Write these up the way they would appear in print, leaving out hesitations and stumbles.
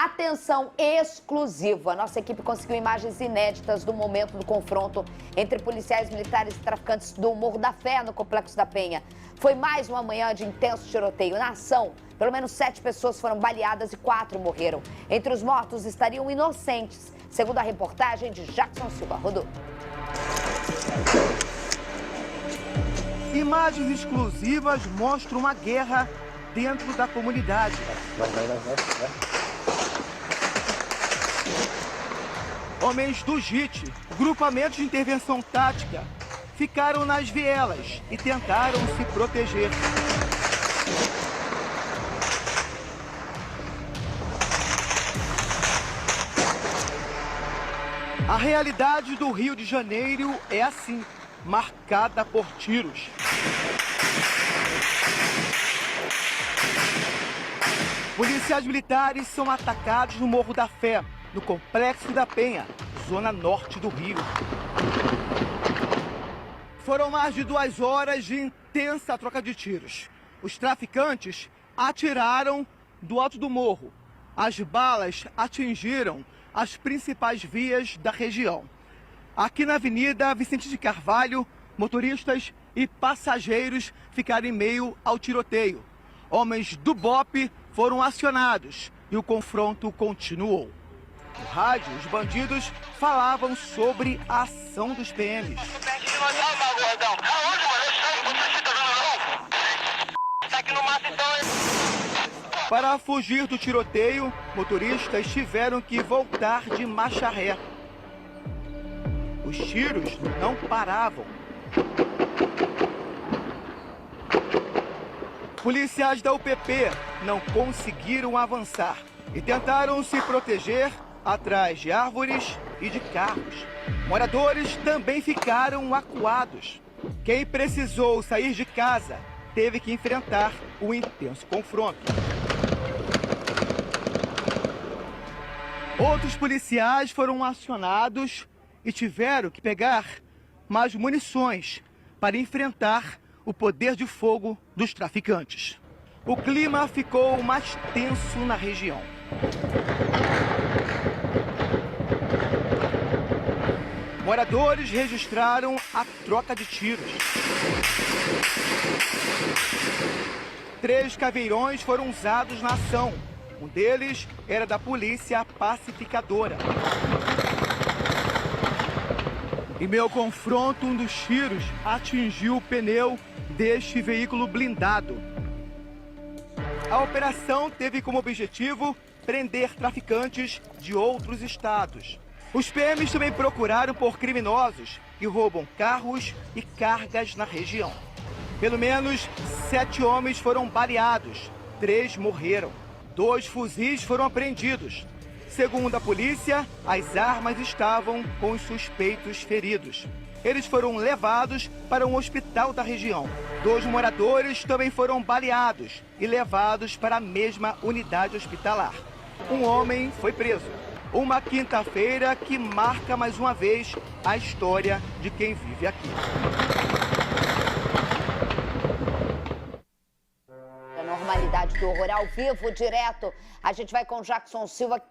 Atenção exclusiva. Nossa equipe conseguiu imagens inéditas do momento do confronto entre policiais militares e traficantes do Morro da Fé, no Complexo da Penha. Foi mais uma manhã de intenso tiroteio. Na ação, pelo menos 7 pessoas foram baleadas e 4 morreram. Entre os mortos estariam inocentes, segundo a reportagem de Jackson Silva. Rodou. Imagens exclusivas mostram uma guerra dentro da comunidade. Vai. Homens do JIT, grupamento de intervenção tática, ficaram nas vielas e tentaram se proteger. A realidade do Rio de Janeiro é assim, marcada por tiros. Policiais militares são atacados no Morro da Fé, no Complexo da Penha, zona norte do Rio. Foram mais de 2 horas de intensa troca de tiros. Os traficantes atiraram do alto do morro. As balas atingiram as principais vias da região. Aqui na Avenida Vicente de Carvalho, motoristas e passageiros ficaram em meio ao tiroteio. Homens do BOPE foram acionados e o confronto continuou. No rádio, os bandidos falavam sobre a ação dos PMs. Para fugir do tiroteio, motoristas tiveram que voltar de marcha ré. Os tiros não paravam. Policiais da UPP não conseguiram avançar e tentaram se proteger atrás de árvores e de carros. Moradores também ficaram acuados. Quem precisou sair de casa teve que enfrentar o intenso confronto. Outros policiais foram acionados e tiveram que pegar mais munições para enfrentar o poder de fogo dos traficantes. O clima ficou mais tenso na região. Moradores registraram a troca de tiros. 3 caveirões foram usados na ação. Um deles era da polícia pacificadora. Em meio ao confronto, um dos tiros atingiu o pneu deste veículo blindado. A operação teve como objetivo prender traficantes de outros estados. Os PMs também procuraram por criminosos que roubam carros e cargas na região. Pelo menos 7 homens foram baleados, 3 morreram. 2 fuzis foram apreendidos. Segundo a polícia, as armas estavam com os suspeitos feridos. Eles foram levados para um hospital da região. 2 moradores também foram baleados e levados para a mesma unidade hospitalar. Um homem foi preso. Uma quinta-feira que marca mais uma vez a história de quem vive aqui. Normalidade do horror ao vivo, direto. A gente vai com o Jackson Silva,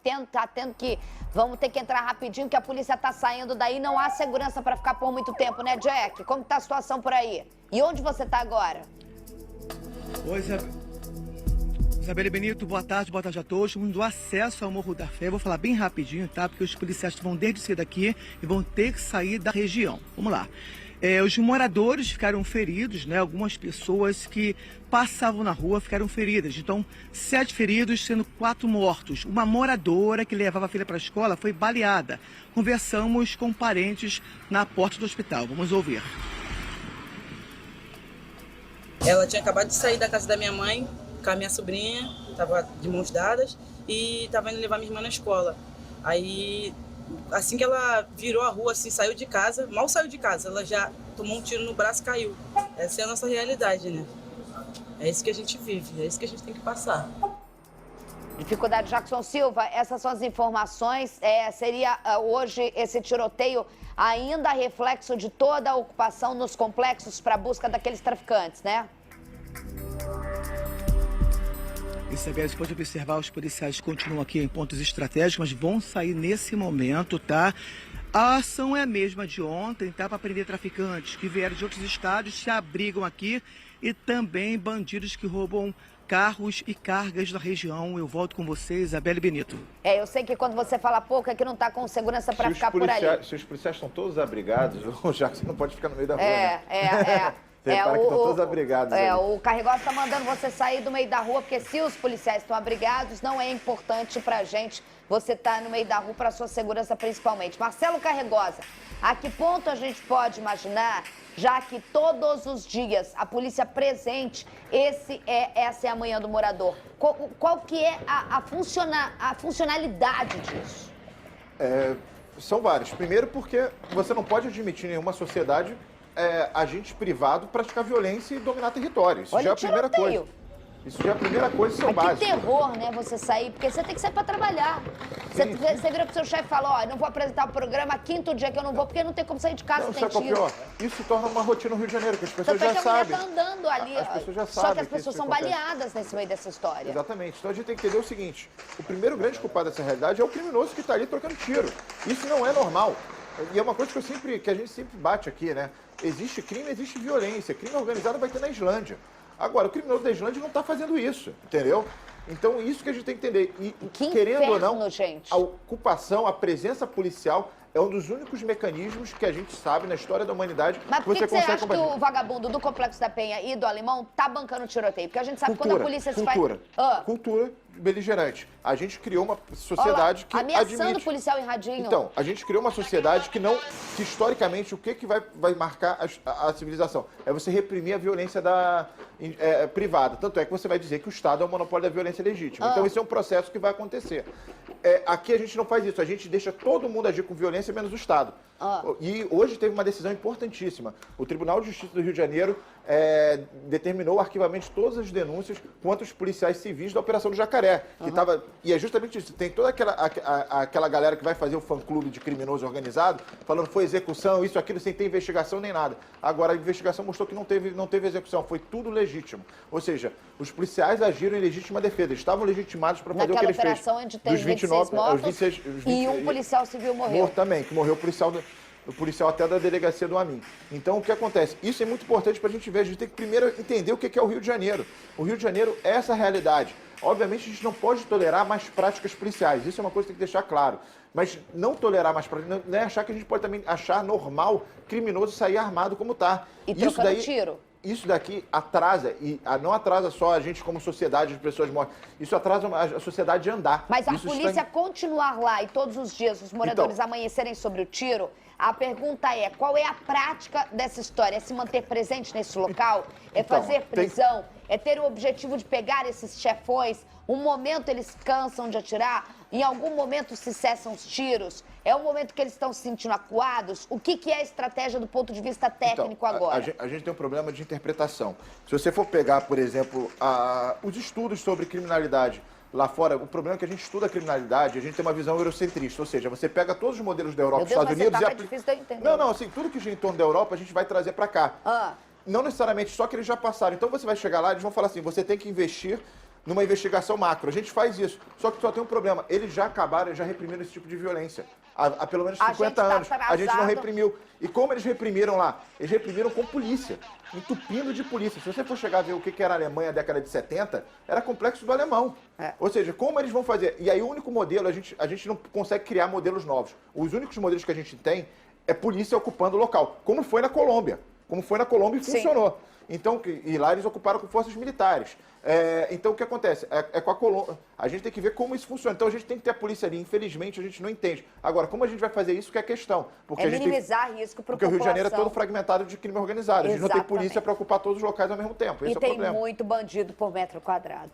que vamos ter que entrar rapidinho, que a polícia tá saindo daí, não há segurança para ficar por muito tempo, né, Jack? Como tá a situação por aí? E onde você tá agora? Oi, Isabelle Benito, boa tarde a todos. Estamos do acesso ao Morro da Fé. Eu vou falar bem rapidinho, tá? Porque os policiais vão desde cedo aqui e vão ter que sair da região. Vamos lá. Os moradores ficaram feridos, né? Algumas pessoas que passavam na rua ficaram feridas. Então, 7 feridos, sendo 4 mortos. Uma moradora que levava a filha para a escola foi baleada. Conversamos com parentes na porta do hospital. Vamos ouvir. Ela tinha acabado de sair da casa da minha mãe com a minha sobrinha, estava de mãos dadas e estava indo levar minha irmã na escola. Aí, assim que ela virou a rua, assim, saiu de casa, mal saiu de casa, ela já tomou um tiro no braço e caiu. Essa é a nossa realidade, né? É isso que a gente vive, é isso que a gente tem que passar. Dificuldade, Jackson Silva, essas são as informações. Seria hoje esse tiroteio ainda reflexo de toda a ocupação nos complexos para a busca daqueles traficantes, né? Isabel, você pode observar, os policiais continuam aqui em pontos estratégicos, mas vão sair nesse momento, tá? A ação é a mesma de ontem, tá? Para prender traficantes que vieram de outros estados, se abrigam aqui, e também bandidos que roubam carros e cargas da região. Eu volto com você, Isabelle Benito. Eu sei que quando você fala pouco é que não está com segurança para ficar por ali. Se os policiais estão todos abrigados, já que você não pode ficar no meio da rua, que estão todos abrigados. O Carregós está mandando você sair do meio da rua, porque se os policiais estão abrigados, não é importante para a gente você estar no meio da rua para a sua segurança principalmente. Marcelo Carregosa, a que ponto a gente pode imaginar, já que todos os dias a polícia presente, essa é a manhã do morador, qual que é a funcionalidade disso? São vários. Primeiro porque você não pode admitir em nenhuma sociedade agente privado praticar violência e dominar território. Isso já é a primeira coisa. Isso já é a primeira coisa, isso é o básico. Que terror, né, você sair, porque você tem que sair para trabalhar. Você vira pro seu chefe e fala, ó, não vou apresentar o programa, quinto dia que eu não vou, porque não tem como sair de casa sem tiro. Pior? Isso se torna uma rotina no Rio de Janeiro, que as pessoas já sabem. A mulher tá andando ali, as pessoas já só sabem que as pessoas são baleadas nesse meio dessa história. Exatamente. Então a gente tem que entender o seguinte, o primeiro grande culpado dessa realidade é o criminoso que está ali trocando tiro. Isso não é normal. E é uma coisa que a gente sempre bate aqui, né? Existe crime, existe violência. Crime organizado vai ter na Islândia. Agora, o criminoso da Islândia não está fazendo isso, entendeu? Então, isso que a gente tem que entender. E, querendo ou não, gente. A ocupação, a presença policial é um dos únicos mecanismos que a gente sabe na história da humanidade. Mas por que você acha que o vagabundo do Complexo da Penha e do Alemão tá bancando tiroteio? Porque a gente sabe quando a polícia se faz... Cultura beligerante. A gente criou uma sociedade que ameaçando o policial em radinho. Então, a gente criou uma sociedade que historicamente, o que vai marcar a civilização? É você reprimir a violência privada. Tanto é que você vai dizer que o Estado é o monopólio da violência legítima. Então, esse é um processo que vai acontecer. Aqui a gente não faz isso. A gente deixa todo mundo agir com violência, menos o Estado. E hoje teve uma decisão importantíssima. O Tribunal de Justiça do Rio de Janeiro determinou o arquivamento de todas as denúncias contra os policiais civis da Operação do Jacaré. E é justamente isso. Tem toda aquela galera que vai fazer o fã-clube de criminoso organizado, falando que foi execução, isso, aquilo, sem ter investigação nem nada. Agora, a investigação mostrou que não teve execução, foi tudo legítimo. Ou seja, os policiais agiram em legítima defesa, eles estavam legitimados para fazer o que eles fez. Naquela operação onde teve 26 mortos e um policial civil morreu. Morto também, que morreu o policial até da delegacia do AMIN. Então, o que acontece? Isso é muito importante para a gente ver. A gente tem que primeiro entender o que é o Rio de Janeiro. O Rio de Janeiro é essa realidade. Obviamente, a gente não pode tolerar mais práticas policiais. Isso é uma coisa que tem que deixar claro. Mas não tolerar mais práticas, não é achar que a gente pode também achar normal criminoso sair armado como está. E trocando tiro. Isso daqui atrasa, e não atrasa só a gente como sociedade de pessoas mortas, isso atrasa a sociedade de andar. Mas a polícia continuar lá e todos os dias os moradores amanhecerem sobre o tiro, a pergunta é, qual é a prática dessa história? É se manter presente nesse local? É fazer prisão? É ter o objetivo de pegar esses chefões? Um momento eles cansam de atirar? Em algum momento se cessam os tiros? É um momento que eles estão se sentindo acuados? O que é a estratégia do ponto de vista técnico agora? A gente tem um problema de interpretação. Se você for pegar, por exemplo, os estudos sobre criminalidade lá fora, o problema é que a gente estuda a criminalidade, a gente tem uma visão eurocentrista, ou seja, você pega todos os modelos da Europa e dos Estados Unidos e aplica... difícil de eu entender. Não, assim, tudo que gira em torno da Europa a gente vai trazer para cá. Não necessariamente só que eles já passaram. Então você vai chegar lá e eles vão falar assim, você tem que investir numa investigação macro. A gente faz isso. Só que só tem um problema. Eles já acabaram, já reprimiram esse tipo de violência. Há pelo menos 50 anos. A gente não reprimiu. E como eles reprimiram lá? Eles reprimiram com polícia. Entupindo de polícia. Se você for chegar a ver o que era a Alemanha na década de 70, era complexo do alemão. Ou seja, como eles vão fazer? E aí o único modelo, a gente não consegue criar modelos novos. Os únicos modelos que a gente tem é polícia ocupando o local. Como foi na Colômbia. Como foi na Colômbia e funcionou. Então, e lá eles ocuparam com forças militares. Então, o que acontece? Com a Colômbia. A gente tem que ver como isso funciona. Então, a gente tem que ter a polícia ali. Infelizmente, a gente não entende. Agora, como a gente vai fazer isso que é a questão? Porque minimizar risco para a população. Porque o Rio de Janeiro é todo fragmentado de crime organizado. A gente não tem polícia para ocupar todos os locais ao mesmo tempo. Esse é o problema. E tem muito bandido por metro quadrado.